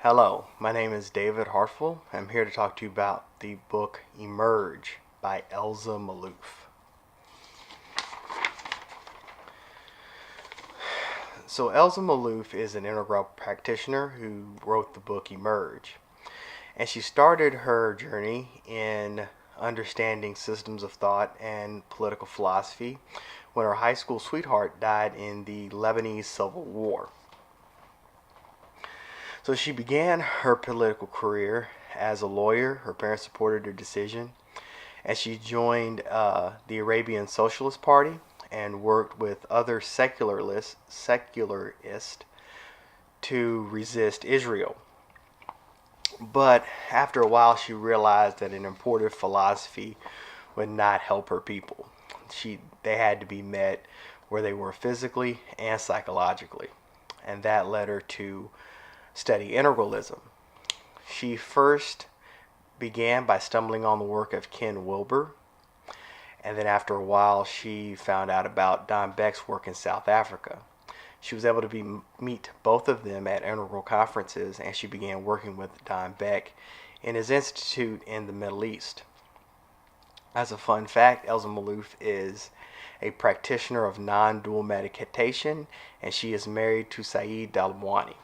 Hello, my name is David Hartful. I'm here to talk to you about the book Emerge by Elza Maalouf. So Elza Maalouf is an integral practitioner who wrote the book Emerge. And she started her journey in understanding systems of thought and political philosophy when her high school sweetheart died in the Lebanese Civil War. So she began her political career as a lawyer. Her parents supported her decision, and she joined the Arabian Socialist Party and worked with other secularists to resist Israel. But after a while, she realized that an imported philosophy would not help her people. They had to be met where they were physically and psychologically, and that led her to study integralism. She first began by stumbling on the work of Ken Wilber, and then after a while she found out about Don Beck's work in South Africa. She was able to meet both of them at integral conferences, and she began working with Don Beck in his institute in the Middle East. As a fun fact, Elza Maalouf is a practitioner of non-dual meditation, and she is married to Saeed Dalmwani.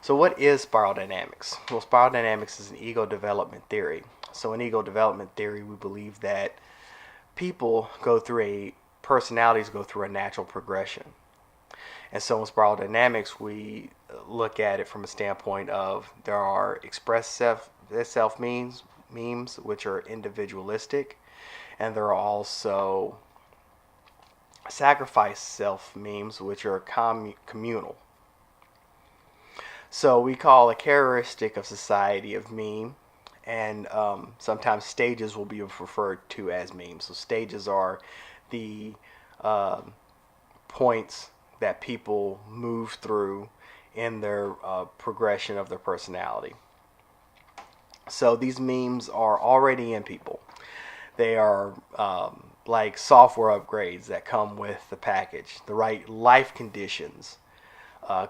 So what is spiral dynamics? Well, spiral dynamics is an ego development theory. So in ego development theory, we believe that personalities go through a natural progression. And so in spiral dynamics, we look at it from a standpoint of there are express self memes, which are individualistic, and there are also sacrifice self memes, which are communal. So we call a characteristic of society of meme, and sometimes stages will be referred to as memes. So stages are the points that people move through in their progression of their personality. So these memes are already in people. They are like software upgrades that come with the package. The right life conditions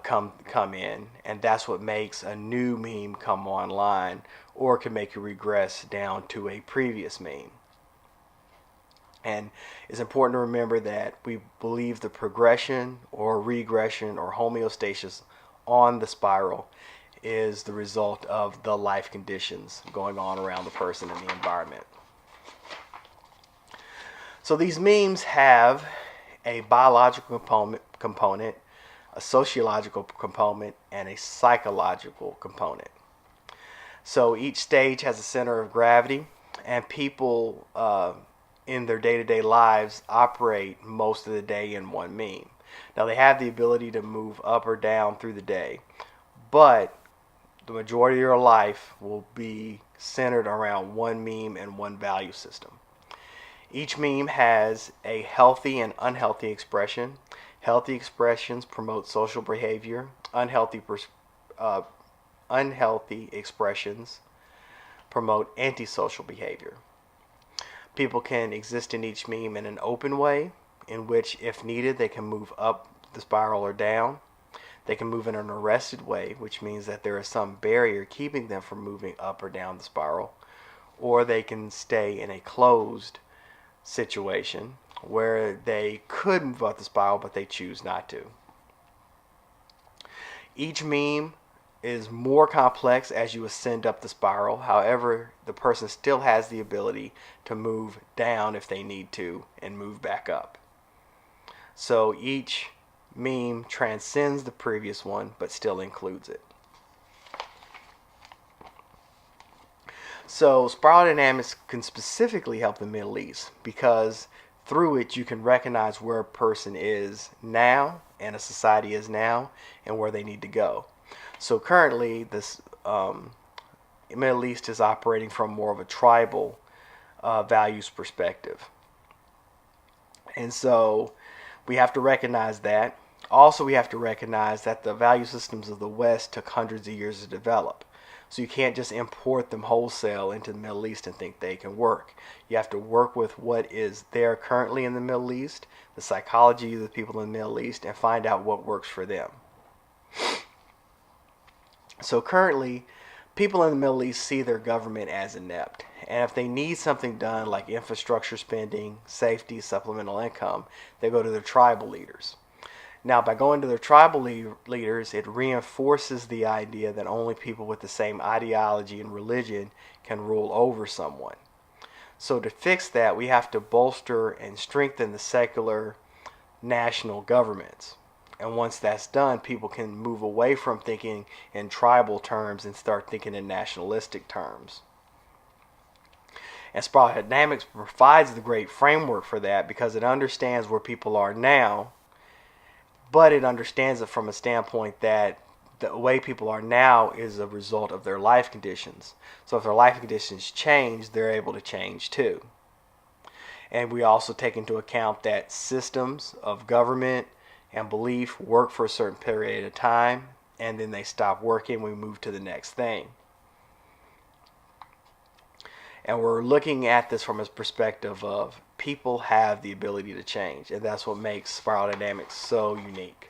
come in, and that's what makes a new meme come online, or can make you regress down to a previous meme. And it's important to remember that we believe the progression or regression or homeostasis on the spiral is the result of the life conditions going on around the person and the environment. So these memes have a biological component, a sociological component, and a psychological component. So each stage has a center of gravity, and people in their day-to-day lives operate most of the day in one meme. Now they have the ability to move up or down through the day, but the majority of your life will be centered around one meme and one value system. Each meme has a healthy and unhealthy expression. Healthy expressions promote social behavior. Unhealthy expressions promote antisocial behavior. People can exist in each meme in an open way, in which, if needed, they can move up the spiral or down. They can move in an arrested way, which means that there is some barrier keeping them from moving up or down the spiral. Or they can stay in a closed situation where they could move up the spiral, but they choose not to. Each meme is more complex as you ascend up the spiral. However, the person still has the ability to move down if they need to and move back up. So each meme transcends the previous one but still includes it. So spiral dynamics can specifically help the Middle East because through it you can recognize where a person is now and a society is now and where they need to go. So currently this Middle East is operating from more of a tribal values perspective. And so we have to recognize that. Also, we have to recognize that the value systems of the West took hundreds of years to develop. So you can't just import them wholesale into the Middle East and think they can work. You have to work with what is there currently in the Middle East, the psychology of the people in the Middle East, and find out what works for them. So currently, people in the Middle East see their government as inept. And if they need something done like infrastructure spending, safety, supplemental income, they go to their tribal leaders. Now, by going to their tribal leaders, it reinforces the idea that only people with the same ideology and religion can rule over someone. So, to fix that, we have to bolster and strengthen the secular national governments. And once that's done, people can move away from thinking in tribal terms and start thinking in nationalistic terms. And spiral dynamics provides the great framework for that because it understands where people are now, but it understands it from a standpoint that the way people are now is a result of their life conditions. So if their life conditions change, they're able to change too. And we also take into account that systems of government and belief work for a certain period of time, and then they stop working, we move to the next thing. And we're looking at this from a perspective of people have the ability to change, and that's what makes spiral dynamics so unique.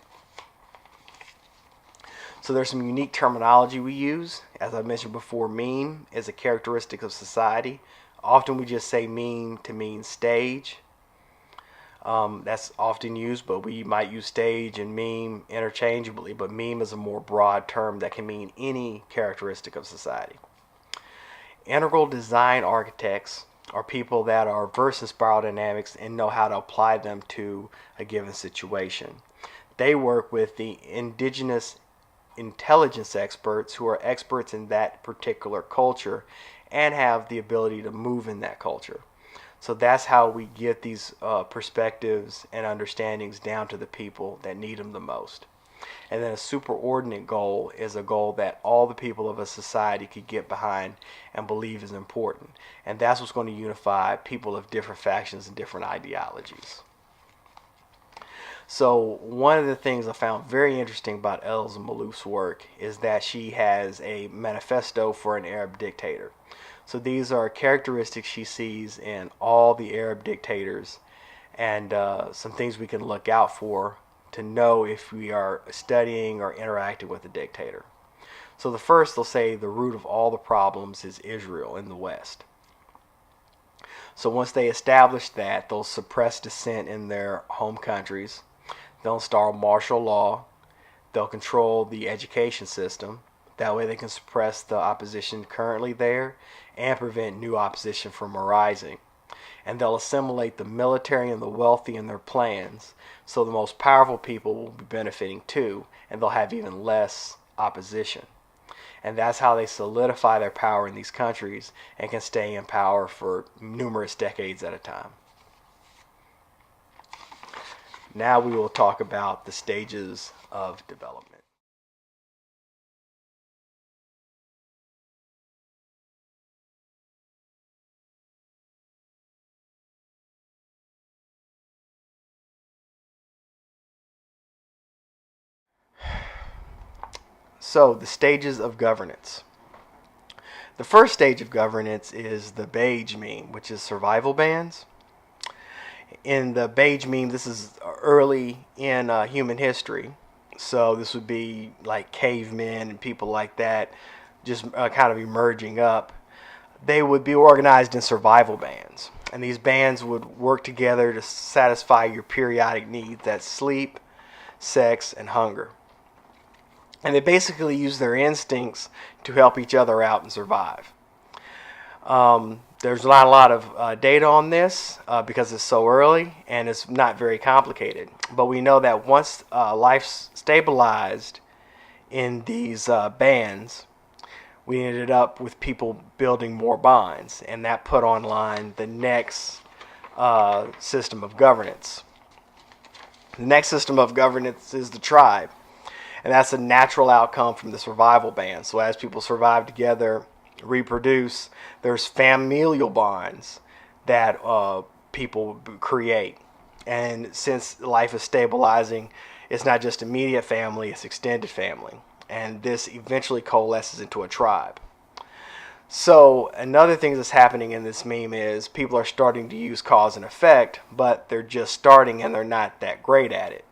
So there's some unique terminology we use. As I mentioned before, meme is a characteristic of society. Often we just say meme to mean stage. That's often used, but we might use stage and meme interchangeably. But meme is a more broad term that can mean any characteristic of society. Integral design architects are people that are versed in spiral dynamics and know how to apply them to a given situation. They work with the indigenous intelligence experts who are experts in that particular culture and have the ability to move in that culture. So that's how we get these perspectives and understandings down to the people that need them the most. And then a superordinate goal is a goal that all the people of a society could get behind and believe is important. And that's what's going to unify people of different factions and different ideologies. So one of the things I found very interesting about Elza Maalouf's work is that she has a manifesto for an Arab dictator. So these are characteristics she sees in all the Arab dictators and some things we can look out for to know if we are studying or interacting with a dictator. So the first, they'll say the root of all the problems is Israel in the West. So once they establish that, they'll suppress dissent in their home countries. They'll install martial law. They'll control the education system. That way they can suppress the opposition currently there and prevent new opposition from arising. And they'll assimilate the military and the wealthy in their plans, so the most powerful people will be benefiting too, and they'll have even less opposition. And that's how they solidify their power in these countries and can stay in power for numerous decades at a time. Now we will talk about the stages of development. So, the stages of governance. The first stage of governance is the beige meme, which is survival bands. In the beige meme, this is early in human history. So, this would be like cavemen and people like that, just kind of emerging up. They would be organized in survival bands. And these bands would work together to satisfy your periodic needs. That's sleep, sex, and hunger. And they basically use their instincts to help each other out and survive. There's not a lot of data on this because it's so early and it's not very complicated. But we know that once life stabilized in these bands, we ended up with people building more bonds, and that put online the next system of governance. The next system of governance is the tribe. And that's a natural outcome from the survival band. So as people survive together, reproduce, there's familial bonds that people create. And since life is stabilizing, it's not just immediate family, it's extended family. And this eventually coalesces into a tribe. So another thing that's happening in this meme is people are starting to use cause and effect, but they're just starting and they're not that great at it.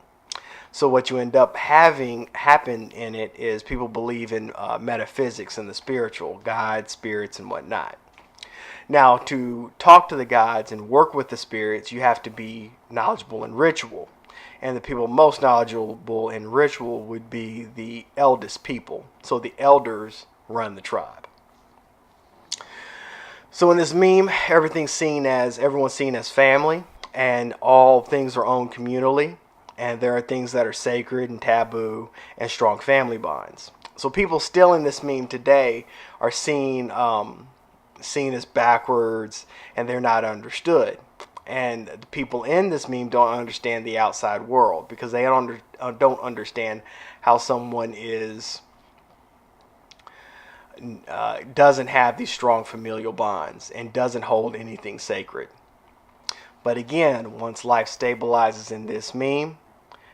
So what you end up having happen in it is people believe in metaphysics and the spiritual, gods, spirits, and whatnot. Now, to talk to the gods and work with the spirits, you have to be knowledgeable in ritual. And the people most knowledgeable in ritual would be the eldest people. So the elders run the tribe. So in this meme, everyone's seen as family, and all things are owned communally, and there are things that are sacred and taboo and strong family bonds. So people still in this meme today are seen as backwards, and they're not understood. And the people in this meme don't understand the outside world because they don't understand how someone doesn't have these strong familial bonds and doesn't hold anything sacred. But again, once life stabilizes in this meme,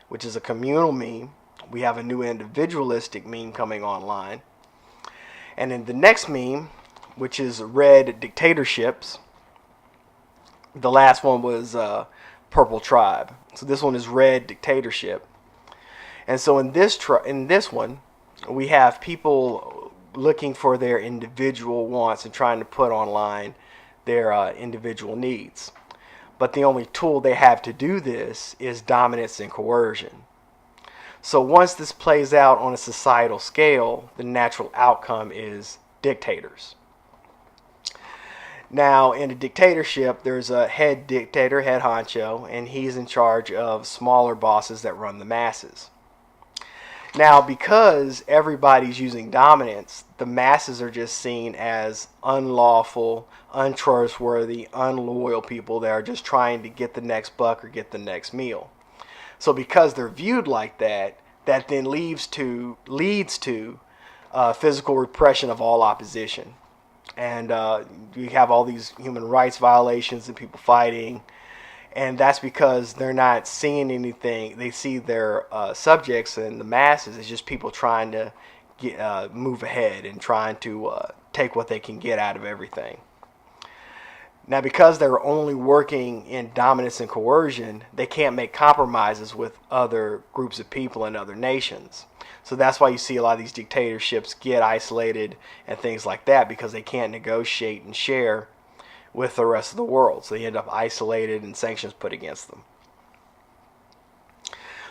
which is a communal meme, we have a new individualistic meme coming online. And in the next meme, which is red dictatorships, the last one was purple tribe. So this one is red dictatorship. And so in this one, we have people looking for their individual wants and trying to put online their individual needs. But the only tool they have to do this is dominance and coercion. So once this plays out on a societal scale, the natural outcome is dictators. Now, in a dictatorship, there's a head dictator, head honcho, and he's in charge of smaller bosses that run the masses. Now, because everybody's using dominance, the masses are just seen as unlawful, untrustworthy, unloyal people that are just trying to get the next buck or get the next meal. So because they're viewed like that, that then leads to physical repression of all opposition. And you have all these human rights violations and people fighting. And that's because they're not seeing anything. They see their subjects and the masses as just people trying to move ahead and trying to take what they can get out of everything. Now, because they're only working in dominance and coercion, they can't make compromises with other groups of people and other nations. So that's why you see a lot of these dictatorships get isolated and things like that, because they can't negotiate and share with the rest of the world. So they end up isolated and sanctions put against them.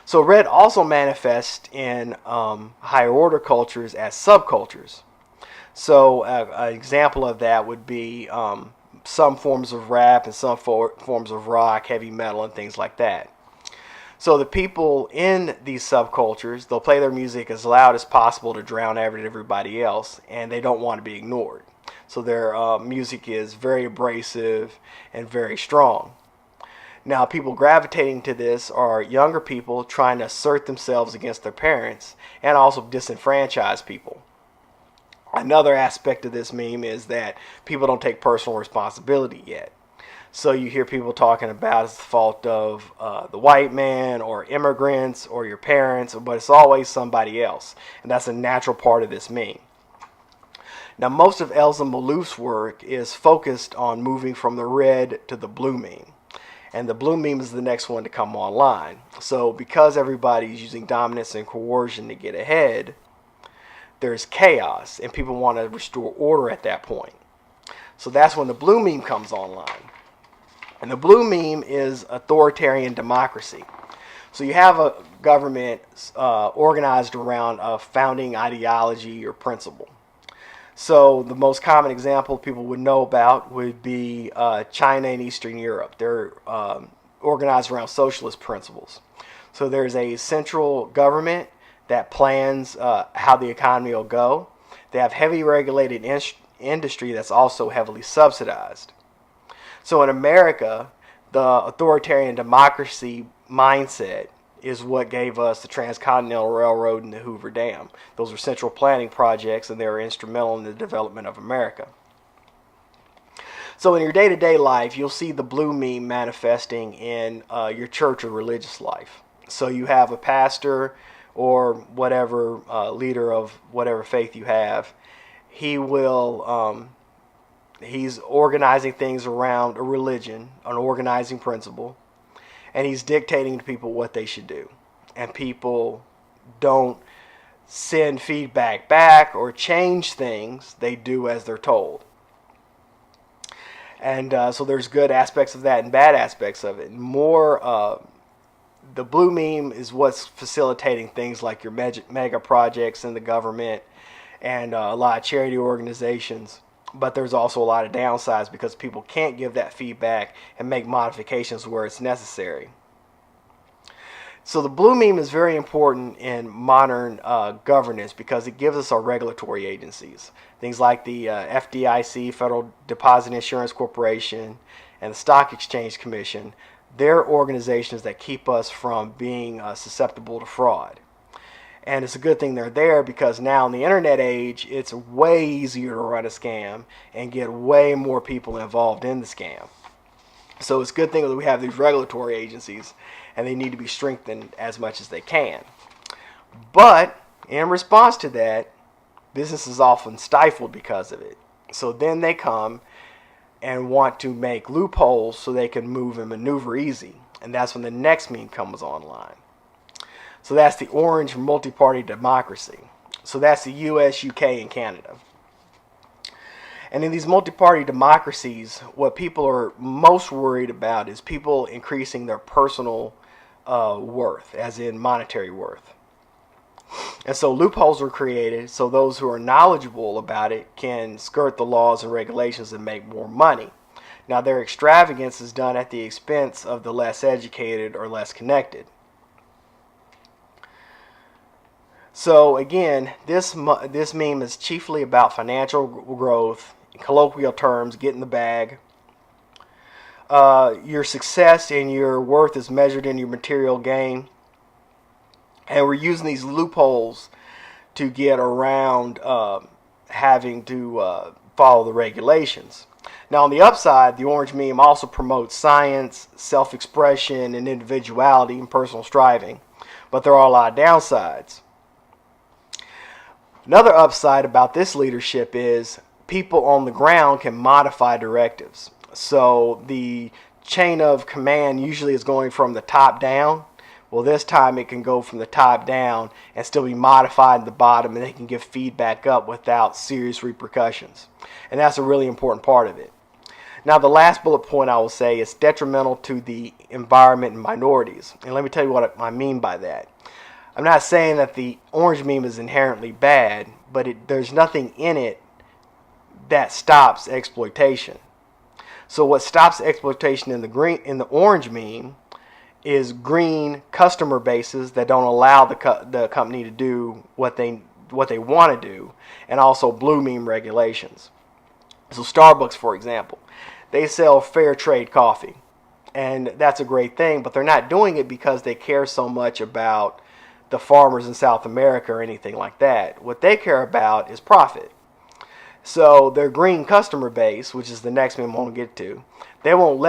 So red also manifests in higher order cultures as subcultures. So an example of that would be some forms of rap and some forms of rock, heavy metal, and things like that. So the people in these subcultures, they'll play their music as loud as possible to drown out everybody else, and they don't want to be ignored. So their music is very abrasive and very strong. Now, people gravitating to this are younger people trying to assert themselves against their parents, and also disenfranchised people. Another aspect of this meme is that people don't take personal responsibility yet. So you hear people talking about it's the fault of the white man or immigrants or your parents, but it's always somebody else. And that's a natural part of this meme. Now, most of Elza Maalouf's work is focused on moving from the red to the blue meme. And the blue meme is the next one to come online. So because everybody's using dominance and coercion to get ahead, there's chaos, and people want to restore order at that point. So that's when the blue meme comes online. And the blue meme is authoritarian democracy. So you have a government organized around a founding ideology or principle. So the most common example people would know about would be China and Eastern Europe. They're organized around socialist principles. So there's a central government that plans how the economy will go. They have heavy regulated industry that's also heavily subsidized. So in America, the authoritarian democracy mindset is what gave us the Transcontinental Railroad and the Hoover Dam. Those were central planning projects, and they were instrumental in the development of America. So in your day-to-day life, you'll see the blue meme manifesting in your church or religious life. So you have a pastor or whatever leader of whatever faith you have. He will he's organizing things around a religion, an organizing principle, and he's dictating to people what they should do. and people don't send feedback back or change things, they do as they're told. And so there's good aspects of that and bad aspects of it. The blue meme is what's facilitating things like your mega projects in the government and a lot of charity organizations. But there's also a lot of downsides because people can't give that feedback and make modifications where it's necessary. So the blue meme is very important in modern governance because it gives us our regulatory agencies. Things like the FDIC, Federal Deposit Insurance Corporation, and the Stock Exchange Commission. They're organizations that keep us from being susceptible to fraud. And it's a good thing they're there because now in the internet age, it's way easier to run a scam and get way more people involved in the scam. So it's a good thing that we have these regulatory agencies, and they need to be strengthened as much as they can. But in response to that, business is often stifled because of it. So then they come and want to make loopholes so they can move and maneuver easy. And that's when the next meme comes online. So that's the orange multi-party democracy. So that's the US, UK, and Canada. And in these multi-party democracies, what people are most worried about is people increasing their personal worth, as in monetary worth. And so loopholes are created so those who are knowledgeable about it can skirt the laws and regulations and make more money. Now, their extravagance is done at the expense of the less educated or less connected. So again, this meme is chiefly about financial growth, in colloquial terms, get in the bag. Your success and your worth is measured in your material gain. And we're using these loopholes to get around having to follow the regulations. Now, on the upside, the orange meme also promotes science, self-expression, and individuality and personal striving. But there are a lot of downsides. Another upside about this leadership is people on the ground can modify directives. So the chain of command usually is going from the top down. Well, this time it can go from the top down and still be modified at the bottom, and they can give feedback up without serious repercussions. And that's a really important part of it. Now, the last bullet point I will say is detrimental to the environment and minorities. And let me tell you what I mean by that. I'm not saying that the orange meme is inherently bad, but there's nothing in it that stops exploitation. So what stops exploitation in the orange meme is green customer bases that don't allow the company to do what they want to do, and also blue meme regulations. So Starbucks, for example, they sell fair trade coffee, and that's a great thing, but they're not doing it because they care so much about the farmers in South America or anything like that. What they care about is profit. So their green customer base, which is the next meme I want to get to, they won't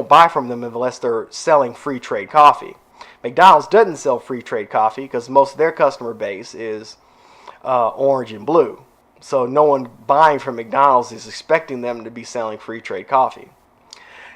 buy from them unless they're selling free trade coffee. McDonald's doesn't sell free trade coffee because most of their customer base is orange and blue. So no one buying from McDonald's is expecting them to be selling free trade coffee.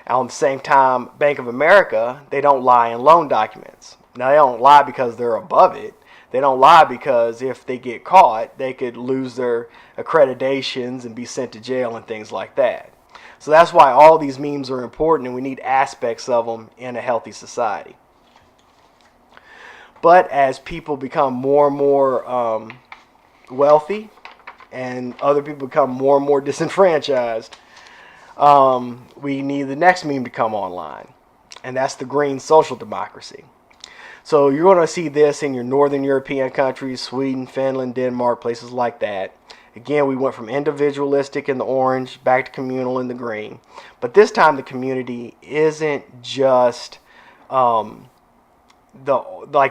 And at the same time, Bank of America, they don't lie in loan documents. Now, they don't lie because they're above it. They don't lie because if they get caught, they could lose their accreditations and be sent to jail and things like that. So that's why all these memes are important, and we need aspects of them in a healthy society. But as people become more and more wealthy and other people become more and more disenfranchised, we need the next meme to come online, and that's the green social democracy. So you're going to see this in your northern European countries, Sweden, Finland, Denmark, places like that. Again, we went from individualistic in the orange back to communal in the green. But this time the community isn't just the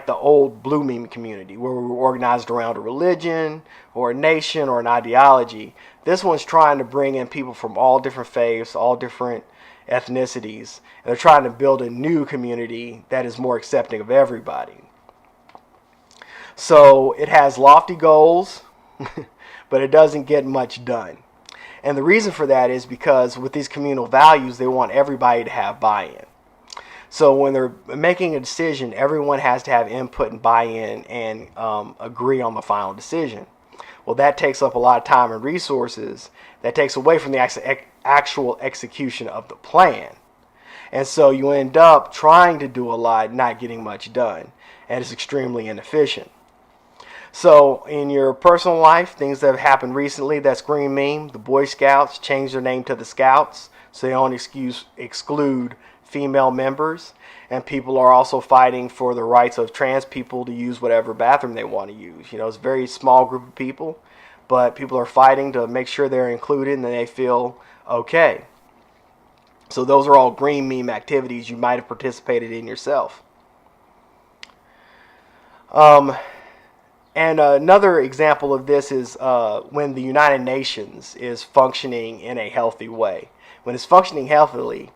old blue meme community where we were organized around a religion or a nation or an ideology. This one's trying to bring in people from all different faiths, all different ethnicities, and they're trying to build a new community that is more accepting of everybody. So it has lofty goals, but it doesn't get much done. And the reason for that is because with these communal values, they want everybody to have buy-in. So when they're making a decision, everyone has to have input and buy-in and agree on the final decision. Well, that takes up a lot of time and resources. That takes away from the actual execution of the plan. And so you end up trying to do a lot, not getting much done. And it's extremely inefficient. So in your personal life, things that have happened recently, that's green meme. The Boy Scouts changed their name to the Scouts, so they don't exclude female members. And people are also fighting for the rights of trans people to use whatever bathroom they want to use. You know, it's a very small group of people, but people are fighting to make sure they're included and they feel okay. So those are all green meme activities you might have participated in yourself. And another example of this is when the United Nations is functioning in a healthy way. When it's functioning healthily,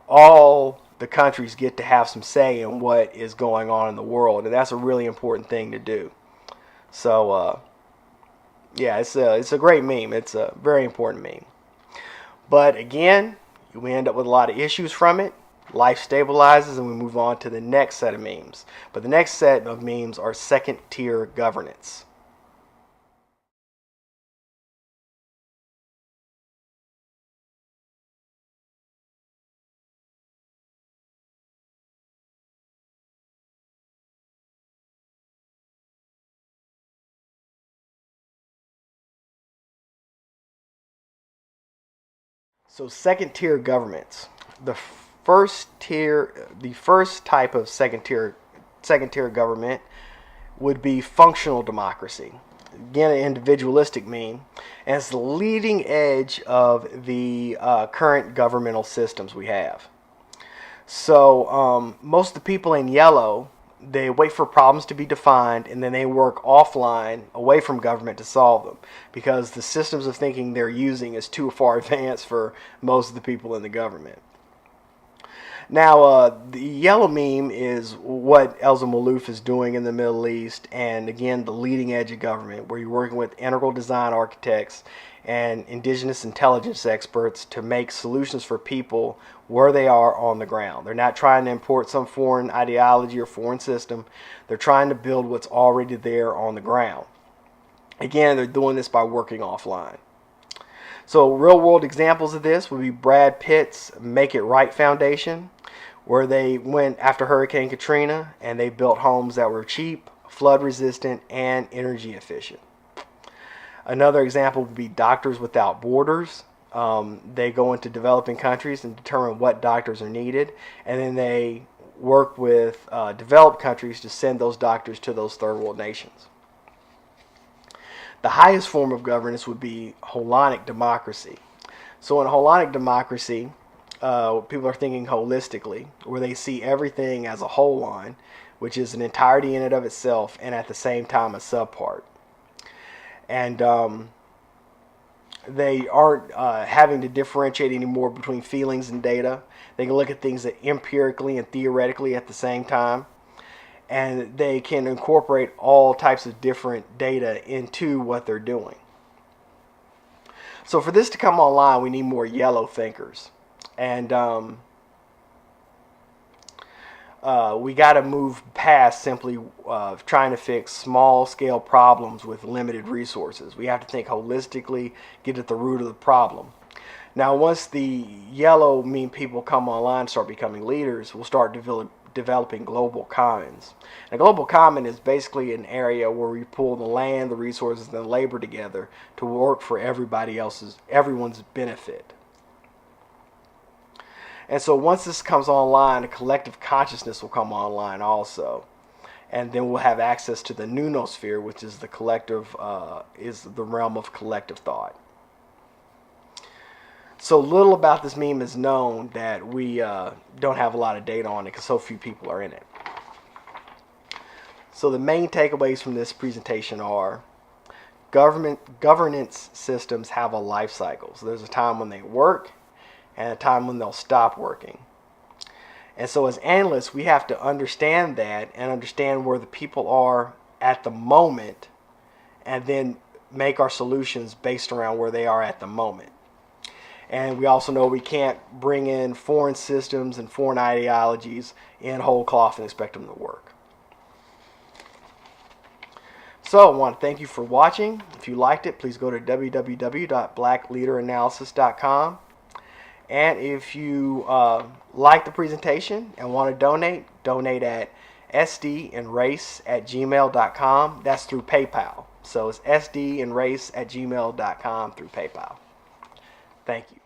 all the countries get to have some say in what is going on in the world, and that's a really important thing to do. So, yeah, it's a great meme. It's a very important meme. But again, we end up with a lot of issues from it. Life stabilizes and we move on to the next set of memes. But the next set of memes are second-tier governance. So second-tier governments. The first type of second-tier government would be functional democracy. Again, an individualistic meme, and it's the leading edge of the current governmental systems we have. So most of the people in yellow, they wait for problems to be defined and then they work offline away from government to solve them because the systems of thinking they're using is too far advanced for most of the people in the government. Now, the yellow meme is what Elza Maalouf is doing in the Middle East, and again, the leading edge of government, where you're working with integral design architects and indigenous intelligence experts to make solutions for people where they are on the ground. They're not trying to import some foreign ideology or foreign system. They're trying to build what's already there on the ground. Again, they're doing this by working offline. So real world examples of this would be Brad Pitt's Make It Right Foundation, where they went after Hurricane Katrina and they built homes that were cheap, flood resistant, and energy efficient. Another example would be Doctors Without Borders. They go into developing countries and determine what doctors are needed, and then they work with developed countries to send those doctors to those third world nations. The highest form of governance would be holonic democracy. So in holonic democracy, people are thinking holistically, where they see everything as a whole line, which is an entirety in and of itself, and at the same time a subpart. And they aren't having to differentiate anymore between feelings and data. They can look at things that empirically and theoretically at the same time. And they can incorporate all types of different data into what they're doing. So for this to come online, we need more yellow thinkers. And we got to move past simply trying to fix small-scale problems with limited resources. We have to think holistically, get at the root of the problem. Now, once the yellow meme people come online and start becoming leaders, we'll start developing global commons. A global common is basically an area where we pull the land, the resources, and the labor together to work for everyone's benefit. And so once this comes online, a collective consciousness will come online also. And then we'll have access to the noonosphere, which is the collective, is the realm of collective thought. So little about this meme is known that we don't have a lot of data on it because so few people are in it. So the main takeaways from this presentation are governance systems have a life cycle. So there's a time when they work and a time when they'll stop working. And so as analysts, we have to understand that and understand where the people are at the moment and then make our solutions based around where they are at the moment. And we also know we can't bring in foreign systems and foreign ideologies in whole cloth and expect them to work. So I want to thank you for watching. If you liked it, please go to www.blackleaderanalysis.com. And if you like the presentation and want to donate at sdandrace@gmail.com. That's through PayPal. So it's sdandrace@gmail.com through PayPal. Thank you.